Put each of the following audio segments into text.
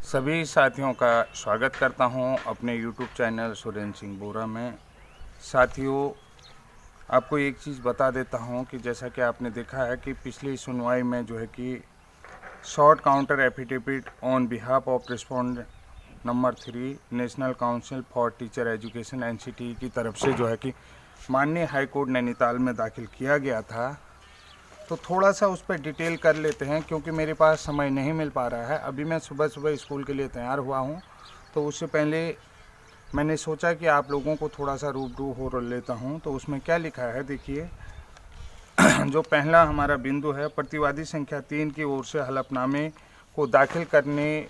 सभी साथियों का स्वागत करता हूं अपने YouTube चैनल सुरेंद्र सिंह बोरा में। साथियों, आपको एक चीज़ बता देता हूं कि जैसा कि आपने देखा है कि पिछली सुनवाई में जो है कि short counter affidavit on behalf of respondent number 3 national council for teacher education NCTE की तरफ से जो है कि माननीय हाई कोर्ट नैनीताल में दाखिल किया गया था। तो थोड़ा सा उस पर डिटेल कर लेते हैं क्योंकि मेरे पास समय नहीं मिल पा रहा है। अभी मैं सुबह सुबह स्कूल के लिए तैयार हुआ हूं, तो उससे पहले मैंने सोचा कि आप लोगों को थोड़ा सा रूबरू हो लेता हूं। तो उसमें क्या लिखा है देखिए। जो पहला हमारा बिंदु है, प्रतिवादी संख्या 3 की ओर से हलफनामे को दाखिल करने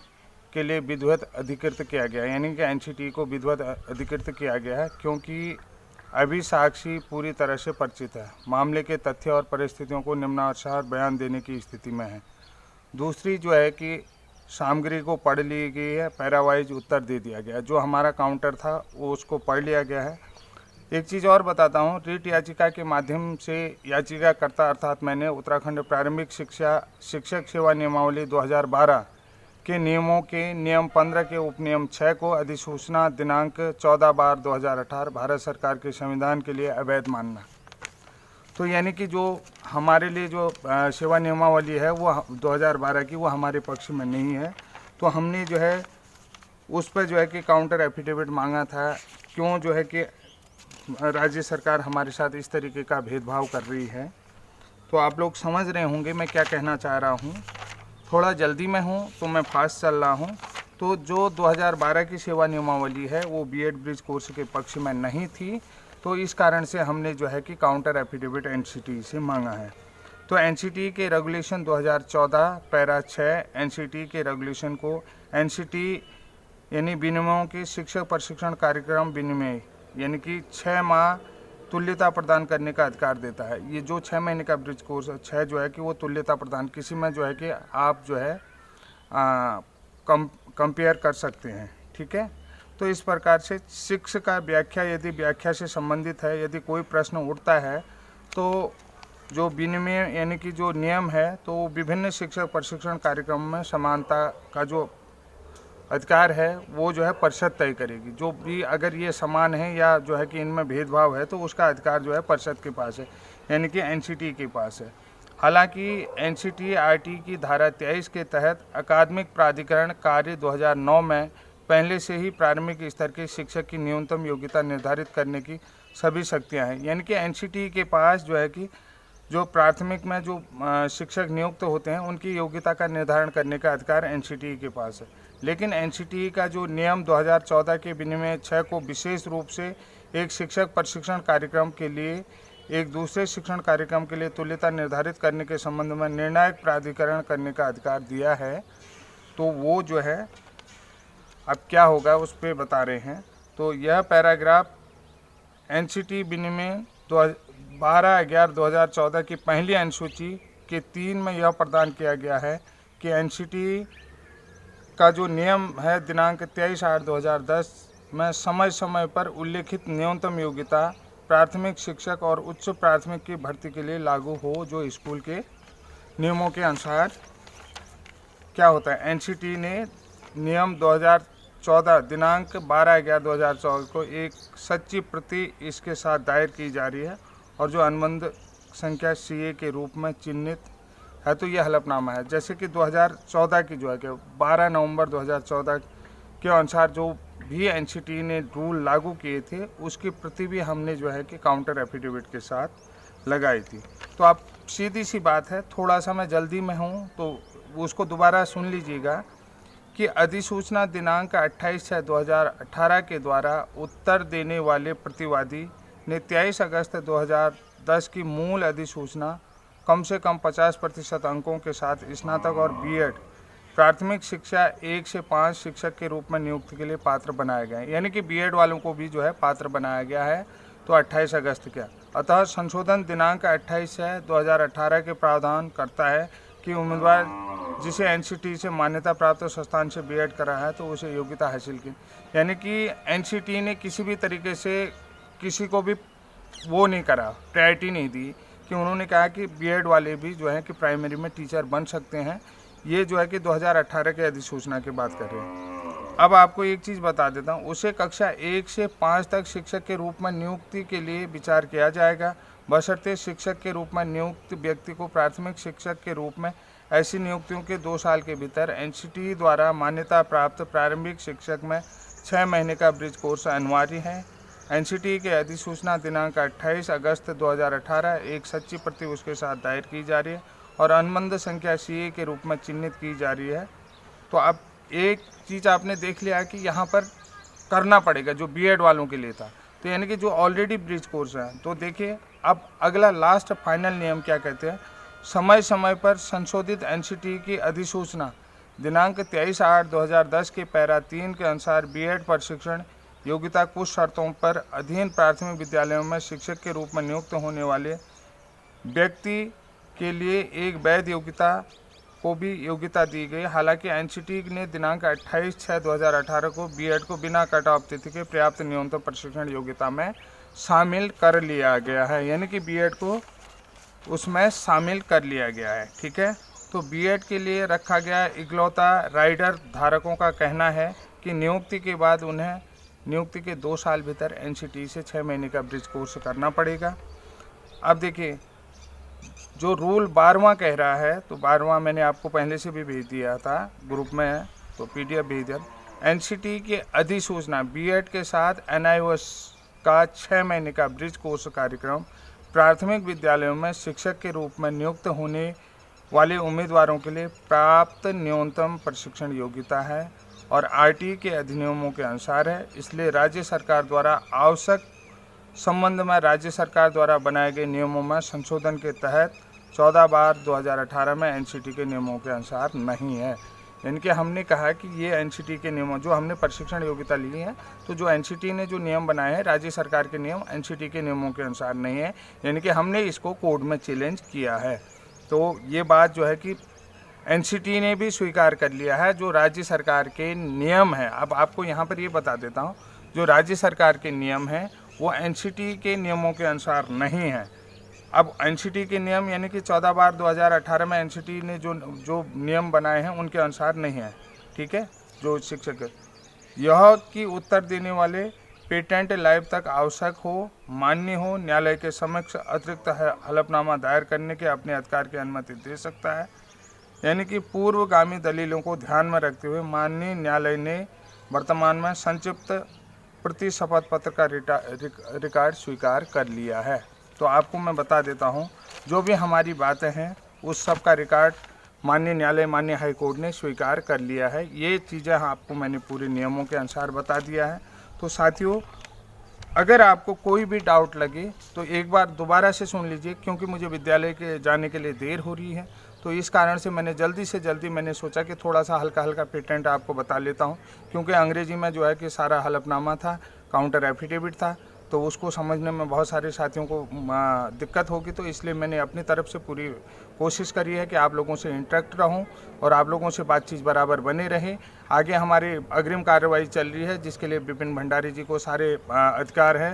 के लिए विधिवत अधिकृत किया गया, यानी कि NCTE को विधिवत अधिकृत किया गया है क्योंकि अभी साक्षी पूरी तरह से परिचित है, मामले के तथ्य और परिस्थितियों को निम्नानुसार बयान देने की स्थिति में है। दूसरी जो है कि सामग्री को पढ़ ली गई है, पैरावाइज उत्तर दे दिया गया। जो हमारा काउंटर था वो उसको पढ़ लिया गया है। एक चीज़ और बताता हूँ, रिट याचिका के माध्यम से याचिकाकर्ता अर्थात मैंने उत्तराखंड प्रारंभिक शिक्षक सेवा नियमावली 2012 के नियमों के नियम 15 के उपनियम 6 को अधिसूचना दिनांक 14/2018 भारत सरकार के संविधान के लिए अवैध मानना। तो यानी कि जो हमारे लिए जो सेवा नियमावली है वो 2012 की, वो हमारे पक्ष में नहीं है। तो हमने जो है उस पर जो है कि काउंटर एफिडेविट मांगा था। क्यों जो है कि राज्य सरकार हमारे साथ इस तरीके का भेदभाव कर रही है। तो आप लोग समझ रहे होंगे मैं क्या कहना चाह रहा हूँ। थोड़ा जल्दी में हूँ तो मैं फास्ट चल रहा हूँ। तो जो 2012 की सेवा नियमावली है वो B.Ed ब्रिज कोर्स के पक्ष में नहीं थी, तो इस कारण से हमने जो है कि काउंटर एफिडेविट NCTE से मांगा है। तो NCTE के रेगुलेशन 2014 पैरा 6 NCTE के रेगुलेशन को NCTE यानी विनिमयों के शिक्षक प्रशिक्षण कार्यक्रम विनिमय यानी कि 6 माह तुल्यता प्रदान करने का अधिकार देता है। ये जो 6 महीने का ब्रिज कोर्स 6 जो है कि वो तुल्यता प्रदान किसी में जो है कि आप जो है कंपेयर कर सकते हैं, ठीक है। तो इस प्रकार से शिक्षक का व्याख्या यदि व्याख्या से संबंधित है, यदि कोई प्रश्न उठता है तो जो विनिमय यानी कि जो नियम है तो विभिन्न शिक्षक प्रशिक्षण कार्यक्रम में समानता का जो अधिकार है वो जो है परिषद तय करेगी। जो भी अगर ये समान है या जो है कि इनमें भेदभाव है तो उसका अधिकार जो है परिषद के पास है, यानी कि NCTE के पास है। हालांकि NCTE RT की धारा 23 के तहत अकादमिक प्राधिकरण कार्य 2009 में पहले से ही प्रारंभिक स्तर के शिक्षक की न्यूनतम योग्यता निर्धारित करने की सभी शक्तियाँ हैं। यानी कि NCTE के पास जो है कि जो प्राथमिक में जो शिक्षक नियुक्त होते हैं उनकी योग्यता का निर्धारण करने का अधिकार NCTE के पास है। लेकिन NCTE का जो नियम 2014 के विनिमय 6 को विशेष रूप से एक शिक्षक प्रशिक्षण कार्यक्रम के लिए एक दूसरे शिक्षण कार्यक्रम के लिए तुल्यता निर्धारित करने के संबंध में निर्णायक प्राधिकरण करने का अधिकार दिया है। तो वो जो है अब क्या होगा उस पर बता रहे हैं। तो यह पैराग्राफ NCTE विनिमय 12/11/2014 की पहली अनुसूची के 3 में यह प्रदान किया गया है कि NCTE का जो नियम है दिनांक 23/8/2010 में समय समय पर उल्लेखित न्यूनतम योग्यता प्राथमिक शिक्षक और उच्च प्राथमिक की भर्ती के लिए लागू हो। जो स्कूल के नियमों के अनुसार क्या होता है, NCTE ने नियम 2014 दिनांक 12/11/2014 को एक सच्ची प्रति इसके साथ दायर की जा रही है और जो अनुबंध संख्या CA के रूप में चिन्हित है। तो यह हलफनामा है। जैसे कि 2014 की जो है कि 12 नवंबर 2014 के अनुसार जो भी NCTE ने रूल लागू किए थे उसकी प्रति भी हमने जो है कि काउंटर एफिडेविट के साथ लगाई थी। तो आप सीधी सी बात है, थोड़ा सा मैं जल्दी में हूँ तो उसको दोबारा सुन लीजिएगा कि अधिसूचना दिनांक 28/6/2018 के द्वारा उत्तर देने वाले प्रतिवादी ने 23 अगस्त 2010 की मूल अधिसूचना कम से कम 50% अंकों के साथ स्नातक और B.Ed प्राथमिक शिक्षा 1 से 5 शिक्षक के रूप में नियुक्ति के लिए पात्र बनाए गए, यानी कि B.Ed वालों को भी जो है पात्र बनाया गया है। तो 28 अगस्त का अतः संशोधन दिनांक 28/6/2018 के प्रावधान करता है कि उम्मीदवार जिसे NCTE से मान्यता प्राप्त संस्थान से B.Ed करा है तो उसे योग्यता हासिल की। यानी कि NCTE ने किसी भी तरीके से किसी को भी वो नहीं करा, प्रायोरिटी नहीं दी कि उन्होंने कहा कि B.Ed वाले भी जो है कि प्राइमरी में टीचर बन सकते हैं, ये जो है कि 2018 के अधिसूचना की बात कर रहे हैं। अब आपको एक चीज़ बता देता हूँ, उसे कक्षा 1 से 5 तक शिक्षक के रूप में नियुक्ति के लिए विचार किया जाएगा, बशर्ते शिक्षक के रूप में नियुक्त व्यक्ति को प्राथमिक शिक्षक के रूप में ऐसी नियुक्तियों के 2 साल के भीतर एनसीटी द्वारा मान्यता प्राप्त प्रारंभिक शिक्षक में 6 महीने का ब्रिज कोर्स अनिवार्य है। एनसीटी के अधिसूचना दिनांक 28 अगस्त 2018 एक सच्ची प्रति उसके साथ दायर की जा रही है और अनुबंध संख्या CA के रूप में चिन्हित की जा रही है। तो अब एक चीज़ आपने देख लिया कि यहाँ पर करना पड़ेगा जो बीएड वालों के लिए था, तो यानी कि जो ऑलरेडी ब्रिज कोर्स है। तो देखिए अब अगला लास्ट फाइनल नियम क्या कहते हैं, समय समय पर संशोधित एनसीटी की अधिसूचना दिनांक 23/8/2010 के पैरा 3 के अनुसार बीएड प्रशिक्षण योग्यता कुछ शर्तों पर अधीन प्राथमिक विद्यालयों में शिक्षक के रूप में नियुक्त होने वाले व्यक्ति के लिए एक वैध योग्यता को भी योग्यता दी गई। हालांकि एनसीटी ने दिनांक 28/6/2018 को बीएड को बिना कट ऑफ तिथि के पर्याप्त न्यूनतम प्रशिक्षण योग्यता में शामिल कर लिया गया है, यानी कि बीएड को उसमें शामिल कर लिया गया है। ठीक है, तो बीएड के लिए रखा गया इकलौता राइडर धारकों का कहना है कि नियुक्ति के बाद उन्हें नियुक्ति के 2 साल भीतर एनसीटी से 6 महीने का ब्रिज कोर्स करना पड़ेगा। अब देखिए जो रूल 12वां कह रहा है, तो 12वां मैंने आपको पहले से भी भेज दिया था ग्रुप में है, तो पीडीएफ भेज दिया। एनसीटी के अधिसूचना बीएड के साथ एनआईओएस का 6 महीने का ब्रिज कोर्स कार्यक्रम प्राथमिक विद्यालयों में शिक्षक के रूप में नियुक्त होने वाले उम्मीदवारों के लिए प्राप्त न्यूनतम प्रशिक्षण योग्यता है और आरटीई के अधिनियमों के अनुसार है। इसलिए राज्य सरकार द्वारा आवश्यक संबंध में राज्य सरकार द्वारा बनाए गए नियमों में संशोधन के तहत 14/2018 में एनसीटी के नियमों के अनुसार नहीं है। यानी कि हमने कहा कि ये एनसीटी के नियमों जो हमने प्रशिक्षण योग्यता ली है, तो जो एनसीटी ने जो नियम बनाए हैं राज्य सरकार के नियम एनसीटी के नियमों के अनुसार नहीं है, यानी कि हमने इसको कोर्ट में चैलेंज किया है। तो ये बात जो है कि एनसीटी ने भी स्वीकार कर लिया है जो राज्य सरकार के नियम हैं। अब आपको यहाँ पर ये बता देता हूँ, जो राज्य सरकार के नियम हैं वो एनसीटी के नियमों के अनुसार नहीं है। अब एनसीटी के नियम यानी कि 14/2018 में एनसीटी ने जो नियम बनाए हैं उनके अनुसार नहीं है। ठीक है, जो शिक्षक यह कि उत्तर देने वाले पेटेंट लाइव तक आवश्यक हो, मान्य हो, न्यायालय के समक्ष अतिरिक्त हलफनामा दायर करने के अपने अधिकार की अनुमति दे सकता है। यानी कि पूर्वगामी दलीलों को ध्यान में रखते हुए माननीय न्यायालय ने वर्तमान में संक्षिप्त प्रति शपथ पत्र का रिकॉर्ड स्वीकार कर लिया है। तो आपको मैं बता देता हूँ जो भी हमारी बातें हैं उस सब का रिकॉर्ड माननीय न्यायालय माननीय हाईकोर्ट ने स्वीकार कर लिया है। ये चीज़ें आपको मैंने पूरे नियमों के अनुसार बता दिया है। तो साथियों, अगर आपको कोई भी डाउट लगे तो एक बार दोबारा से सुन लीजिए, क्योंकि मुझे विद्यालय के जाने के लिए देर हो रही है, तो इस कारण से मैंने जल्दी से जल्दी मैंने सोचा कि थोड़ा सा हल्का हल्का पेटेंट आपको बता लेता हूं, क्योंकि अंग्रेजी में जो है कि सारा हलफनामा था, काउंटर एफिडेविट था, तो उसको समझने में बहुत सारे साथियों को दिक्कत होगी। तो इसलिए मैंने अपनी तरफ से पूरी कोशिश करी है कि आप लोगों से इंटरेक्ट रहूं और आप लोगों से बातचीत बराबर बने रहे। आगे हमारी अग्रिम कार्रवाई चल रही है जिसके लिए विपिन भंडारी जी को सारे अधिकार हैं,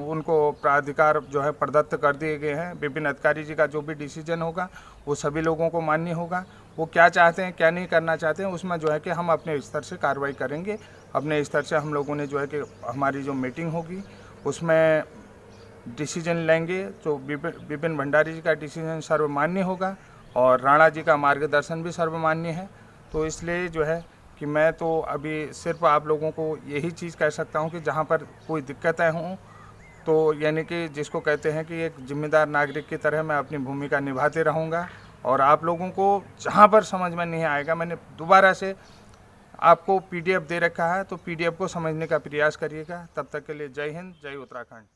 उनको प्राधिकार जो है प्रदत्त कर दिए गए हैं। विपिन अधिकारी जी का जो भी डिसीजन होगा वो सभी लोगों को मान्य होगा। वो क्या चाहते हैं क्या नहीं करना चाहते हैं उसमें जो है कि हम अपने स्तर से कार्रवाई करेंगे। अपने स्तर से हम लोगों ने जो है कि हमारी जो मीटिंग होगी उसमें डिसीजन लेंगे। तो विपिन भंडारी जी का डिसीजन सर्वमान्य होगा और राणा जी का मार्गदर्शन भी सर्वमान्य है। तो इसलिए जो है कि मैं तो अभी सिर्फ आप लोगों को यही चीज़ कह सकता हूं कि जहां पर कोई दिक्कतें हों तो यानी कि जिसको कहते हैं कि एक जिम्मेदार नागरिक की तरह मैं अपनी भूमिका निभाते रहूँगा। और आप लोगों को जहाँ पर समझ में नहीं आएगा, मैंने दोबारा से आपको पीडीएफ दे रखा है, तो पीडीएफ को समझने का प्रयास करिएगा। तब तक के लिए जय हिंद, जय उत्तराखंड।